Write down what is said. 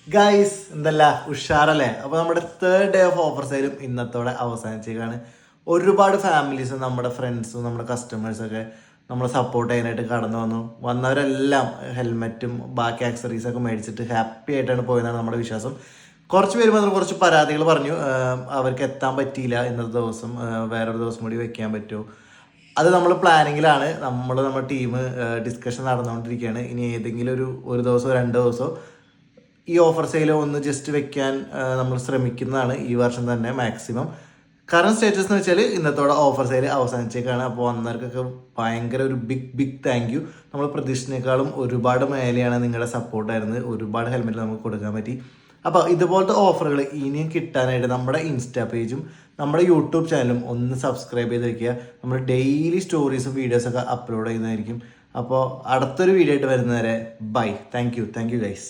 Guys എന്തല്ല ഉഷാറല്ലേ? അപ്പോൾ നമ്മുടെ തേർഡ് ഡേ ഓഫ് ഓഫർ സെയിലും ഇന്നത്തോടെ അവസാനിച്ചേക്കാണ്. ഒരുപാട് ഫാമിലീസും നമ്മുടെ ഫ്രണ്ട്സും നമ്മുടെ കസ്റ്റമേഴ്സൊക്കെ നമ്മളെ സപ്പോർട്ട് ചെയ്യാനായിട്ട് കടന്നു വന്നവരെല്ലാം ഹെൽമെറ്റും ബാക്കി ആക്സറീസൊക്കെ മേടിച്ചിട്ട് ഹാപ്പി ആയിട്ടാണ് പോയതാണ് നമ്മുടെ വിശ്വാസം. കുറച്ച് പേര് വന്നിട്ട് കുറച്ച് പരാതികൾ പറഞ്ഞു. അവർക്ക് എത്താൻ പറ്റിയില്ല ഇന്നത്തെ ദിവസം, വേറൊരു ദിവസം കൂടി വെക്കാൻ പറ്റുമോ? അത് നമ്മൾ പ്ലാനിങ്ങിലാണ്. നമ്മുടെ ടീം ഡിസ്കഷൻ നടന്നുകൊണ്ടിരിക്കുകയാണ്. ഇനി ഏതെങ്കിലും ഒരു ദിവസമോ 2 ദിവസമോ ഈ ഓഫർ സെയിൽ ഒന്ന് ജസ്റ്റ് വെക്കാൻ നമ്മൾ ശ്രമിക്കുന്നതാണ് ഈ വർഷം തന്നെ മാക്സിമം. കറണ്ട് സ്റ്റേറ്റസ് എന്ന് വെച്ചാൽ ഇന്നത്തോടെ ഓഫർ സെയിൽ അവസാനിച്ചേക്കാണ്. അപ്പോൾ വന്നവർക്കൊക്കെ ഭയങ്കര ഒരു ബിഗ് താങ്ക് യു. നമ്മൾ പ്രതീക്ഷിച്ചതിനേക്കാളും ഒരുപാട് മേലെയാണ് നിങ്ങളുടെ സപ്പോർട്ടായിരുന്നത്. ഒരുപാട് ഹെൽമെറ്റ് നമുക്ക് കൊടുക്കാൻ പറ്റി. അപ്പോൾ ഇതുപോലത്തെ ഓഫറുകൾ ഇനിയും കിട്ടാനായിട്ട് നമ്മുടെ ഇൻസ്റ്റാ പേജും നമ്മുടെ യൂട്യൂബ് ചാനലും ഒന്ന് സബ്സ്ക്രൈബ് ചെയ്ത് വെക്കുക. നമ്മൾ ഡെയിലി സ്റ്റോറീസും വീഡിയോസൊക്കെ അപ്ലോഡ് ചെയ്യുന്നതായിരിക്കും. അപ്പോൾ അടുത്തൊരു വീഡിയോ ആയിട്ട് വരുന്നവരെ ബൈ. Thank you guys.